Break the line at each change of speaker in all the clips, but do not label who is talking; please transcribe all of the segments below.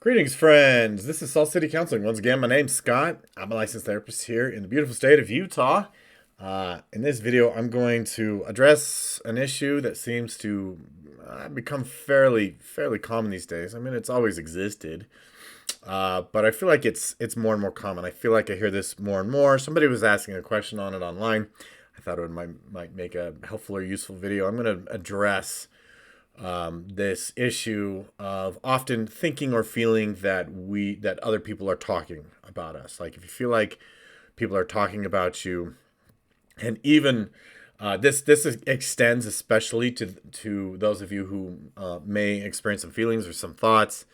Greetings, friends. This is Salt City Counseling. Once again, my name's Scott. I'm a licensed therapist here in the beautiful state of Utah. In this video, I'm going to address an issue that seems to become fairly common these days. I mean, it's always existed, but I feel like it's more and more common. I feel like I hear this more and more. Somebody was asking a question on it online. I thought it might make a helpful or useful video. I'm going to address this issue of often thinking or feeling that other people are talking about us. Like if you feel like people are talking about you, and even this extends especially to those of you who may experience some feelings or some thoughts,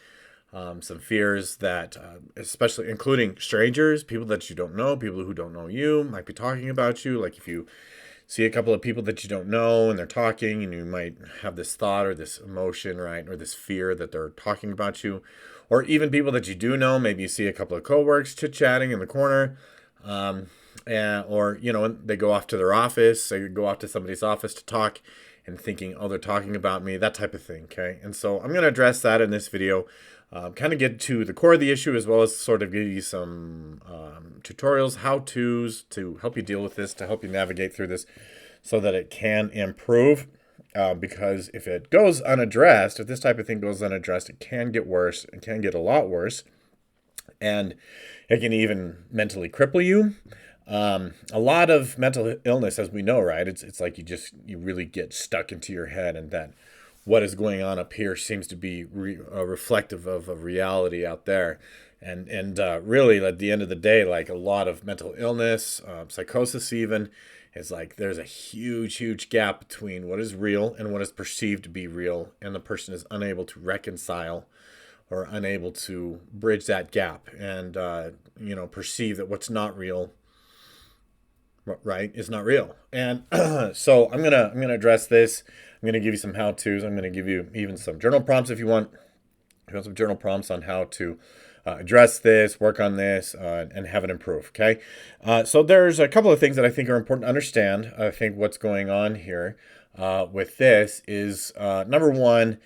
some fears that, especially including strangers, people that you don't know, people who don't know you, might be talking about you. Like if you see a couple of people that you don't know and they're talking, and you might have this thought or this emotion, right, or this fear that they're talking about you, or even people that you do know. Maybe you see a couple of coworkers chit-chatting in the corner, or they go off to their office, so you go off to somebody's office to talk and thinking, oh, they're talking about me, that type of thing. Okay, and so I'm going to address that in this video. Kind of get to the core of the issue, as well as sort of give you some tutorials, how-tos to help you deal with this, to help you navigate through this so that it can improve. Because if it goes unaddressed, if this type of thing goes unaddressed, it can get worse. It can get a lot worse. And it can even mentally cripple you. A lot of mental illness, as we know, right? It's like you really get stuck into your head, and that what is going on up here seems to be reflective of a reality out there. And really, at the end of the day, like a lot of mental illness, psychosis even, is like there's a huge gap between what is real and what is perceived to be real, and the person is unable to reconcile or unable to bridge that gap and perceive that what's not real, right, is not real. And so I'm gonna address this. I'm gonna give you some how-tos. I'm gonna give you even some journal prompts if you want. I have some journal prompts on how to address this, work on this, and have it improve. Okay, so there's a couple of things that I think are important to understand. I think what's going on here with this is number one.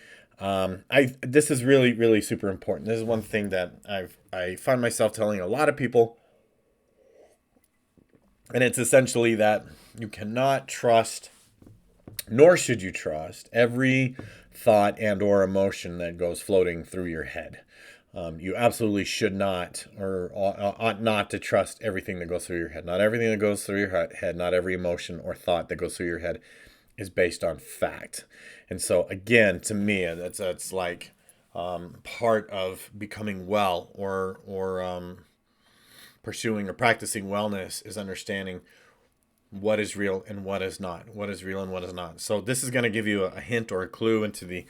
This is really super important. This is one thing that I find myself telling a lot of people. And it's essentially that you cannot trust, nor should you trust, every thought and or emotion that goes floating through your head. You absolutely should not, or ought not to trust everything that goes through your head. Not everything that goes through your head, not every emotion or thought that goes through your head is based on fact. And so again, to me, that's like part of becoming well, or pursuing or practicing wellness, is understanding what is real and what is not. What is real and what is not. So this is going to give you a hint or a clue into the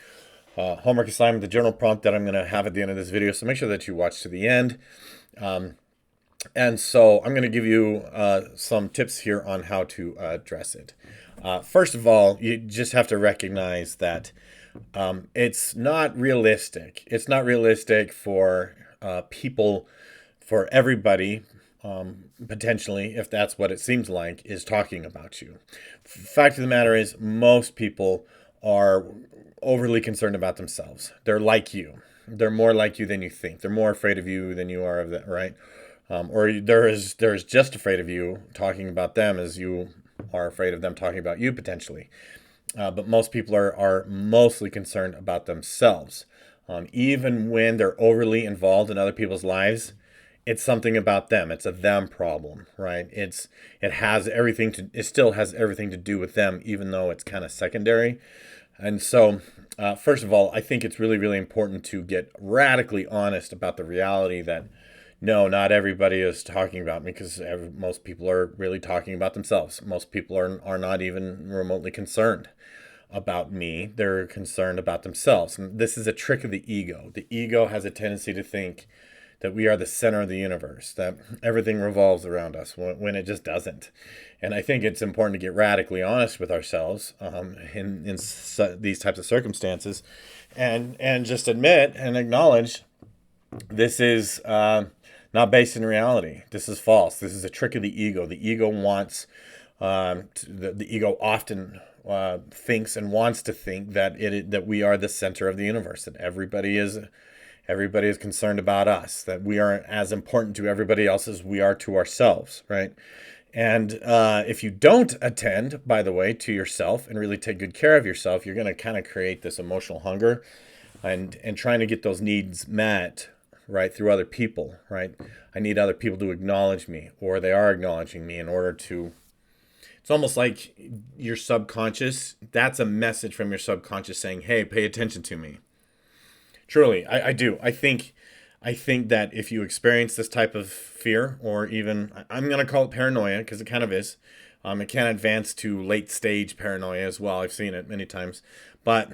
homework assignment, the journal prompt that I'm going to have at the end of this video. So make sure that you watch to the end. And so I'm going to give you some tips here on how to address it. First of all, you just have to recognize that it's not realistic. It's not realistic for people, for everybody, potentially, if that's what it seems like, is talking about you. Fact of the matter is, most people are overly concerned about themselves. They're like you. They're more like you than you think. They're more afraid of you than you are of that, right? Or there's just afraid of you talking about them as you are afraid of them talking about you, potentially. But most people are mostly concerned about themselves. Even when they're overly involved in other people's lives, it's something about them. It's a them problem, right? It still has everything to do with them, even though it's kind of secondary. And so, first of all, I think it's really important to get radically honest about the reality that no, not everybody is talking about me, because most people are really talking about themselves. Most people are not even remotely concerned about me. They're concerned about themselves. And this is a trick of the ego. The ego has a tendency to think that we are the center of the universe, that everything revolves around us, when it just doesn't. And I think it's important to get radically honest with ourselves in these types of circumstances, and just admit and acknowledge this is not based in reality. This is false. This is a trick of the ego. The ego wants, the ego often thinks and wants to think that that we are the center of the universe, that everybody is Everybody is concerned about us, that we are as important to everybody else as we are to ourselves, right? And if you don't attend, by the way, to yourself and really take good care of yourself, you're going to kind of create this emotional hunger and trying to get those needs met, right, through other people, right? I need other people to acknowledge me, or they are acknowledging me in order to. It's almost like your subconscious, that's a message from your subconscious saying, hey, pay attention to me. Truly, I do. I think that if you experience this type of fear, or even I'm going to call it paranoia because it kind of is, it can advance to late stage paranoia as well. I've seen it many times, but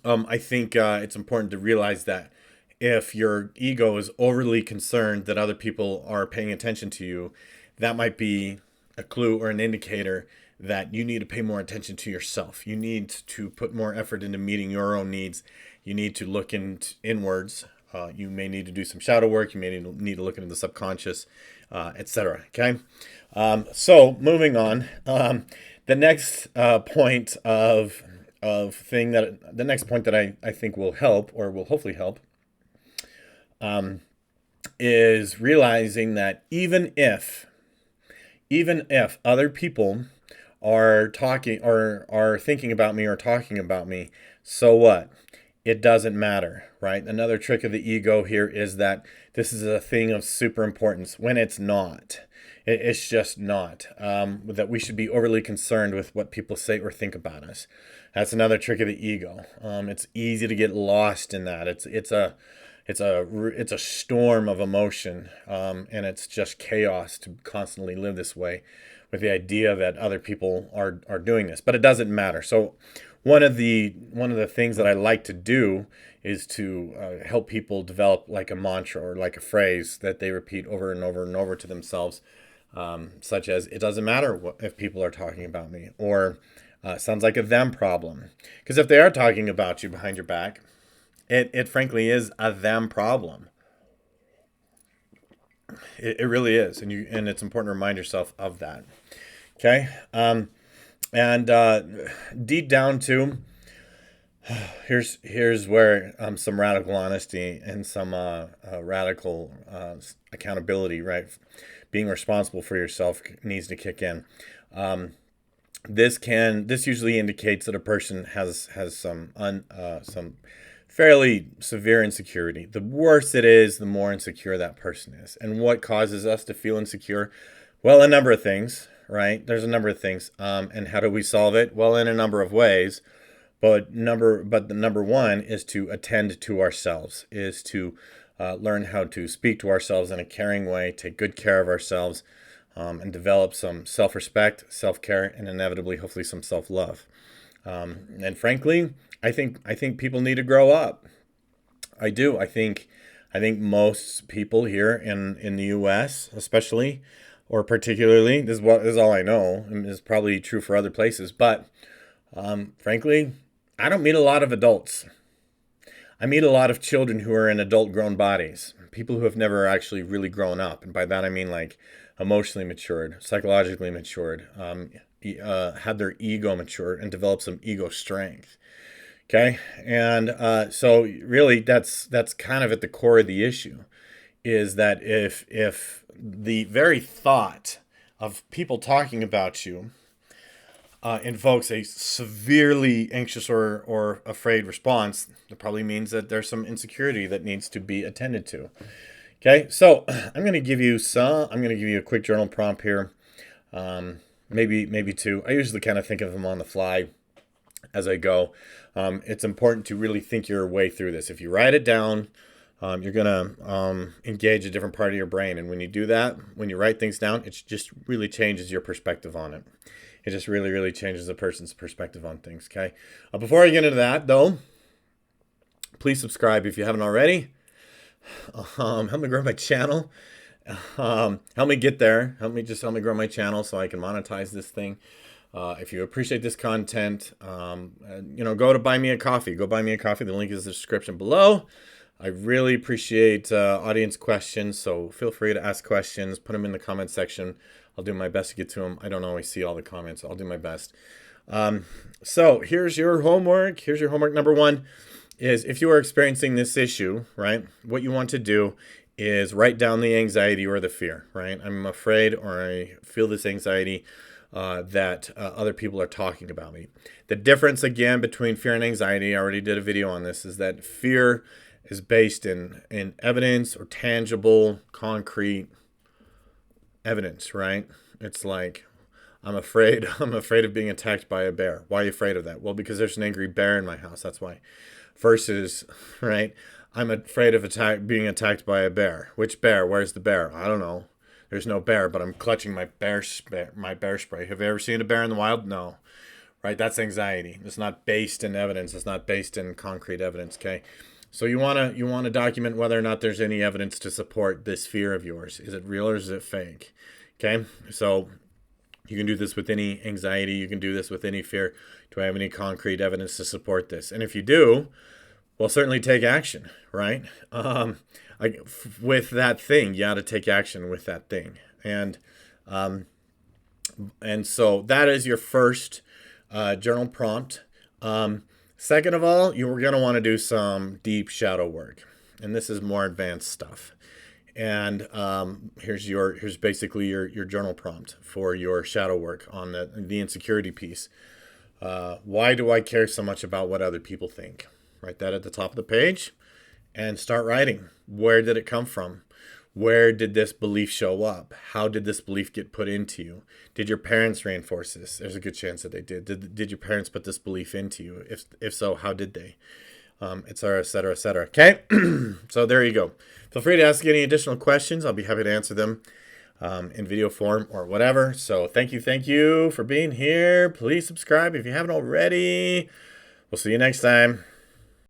I think it's important to realize that if your ego is overly concerned that other people are paying attention to you, that might be a clue or an indicator that you need to pay more attention to yourself. You need to put more effort into meeting your own needs. You need to look inwards. You may need to do some shadow work. You may need to look into the subconscious, etc. Okay. So moving on, the next point the next point that I think will help, or will hopefully help, is realizing that even if other people are talking or are thinking about me or talking about me, so what? It doesn't matter, right? Another trick of the ego here is that this is a thing of super importance when it's not. It's just not. That we should be overly concerned with what people say or think about us. That's another trick of the ego. It's easy to get lost in that. It's a storm of emotion, and it's just chaos to constantly live this way, with the idea that other people are doing this. But it doesn't matter. So one of the things that I like to do is to help people develop like a mantra or like a phrase that they repeat over and over and over to themselves, such as, it doesn't matter if people are talking about me, or sounds like a them problem. Because if they are talking about you behind your back, it frankly is a them problem. It really is, and it's important to remind yourself of that. Okay, and deep down too, here's where some radical honesty and some radical accountability, right? Being responsible for yourself needs to kick in. This usually indicates that a person has some fairly severe insecurity. The worse it is, the more insecure that person is. And what causes us to feel insecure? Well, a number of things, right? There's a number of things. And how do we solve it? Well, in a number of ways. But the number one is to attend to ourselves, is to learn how to speak to ourselves in a caring way, take good care of ourselves, and develop some self-respect, self-care, and inevitably, hopefully, some self-love. And frankly, I think people need to grow up. I do. I think most people here in the U.S., especially, or particularly, this is all I know, and is probably true for other places. But frankly, I don't meet a lot of adults. I meet a lot of children who are in adult grown bodies, people who have never actually really grown up. And by that I mean like emotionally matured, psychologically matured, had their ego matured and developed some ego strength. Okay. And so really that's kind of at the core of the issue, is that if the very thought of people talking about you invokes a severely anxious or afraid response, that probably means that there's some insecurity that needs to be attended to. Okay, so I'm going to give you a quick journal prompt here, maybe two. I usually kind of think of them on the fly as I go. It's important to really think your way through this. If you write it down, you're going to engage a different part of your brain. And when you do that, when you write things down, it just really changes your perspective on it. It just really, really changes a person's perspective on things, okay? Before I get into that, though, please subscribe if you haven't already. Help me grow my channel. Help me get there. Help me grow my channel so I can monetize this thing. If you appreciate this content, go to buy me a coffee. Go buy me a coffee. The link is in the description below. I really appreciate audience questions, so feel free to ask questions. Put them in the comment section. I'll do my best to get to them. I don't always see all the comments. I'll do my best. So here's your homework. Here's your homework number one. is if you are experiencing this issue, right, what you want to do is write down the anxiety or the fear, right? I'm afraid or I feel this anxiety that other people are talking about me. The difference, again, between fear and anxiety, I already did a video on this, is that fear is based in evidence or tangible, concrete evidence, right? It's like, I'm afraid of being attacked by a bear. Why are you afraid of that? Well, because there's an angry bear in my house. That's why. Versus, right, I'm afraid of being attacked by a bear. Which bear? Where's the bear? I don't know. There's no bear, but I'm clutching my bear spray. Have you ever seen a bear in the wild? No. Right? That's anxiety. It's not based in evidence. It's not based in concrete evidence, okay? So you want to document whether or not there's any evidence to support this fear of yours. Is it real or is it fake? Okay? So you can do this with any anxiety. You can do this with any fear. Do I have any concrete evidence to support this? And if you do, well, certainly take action, right? With that thing, you got to take action with that thing. And so that is your first journal prompt. Second of all, you're going to want to do some deep shadow work. And this is more advanced stuff. And here's basically your journal prompt for your shadow work on the insecurity piece. Why do I care so much about what other people think? Write that at the top of the page and start writing. Where did it come from? Where did this belief show up? How did this belief get put into you? Did your parents reinforce this? There's a good chance that they did. Did your parents put this belief into you? If so, how did they? Et cetera, et cetera, et cetera. Okay? So there you go. Feel free to ask any additional questions. I'll be happy to answer them in video form or whatever. So thank you for being here. Please subscribe if you haven't already. We'll see you next time.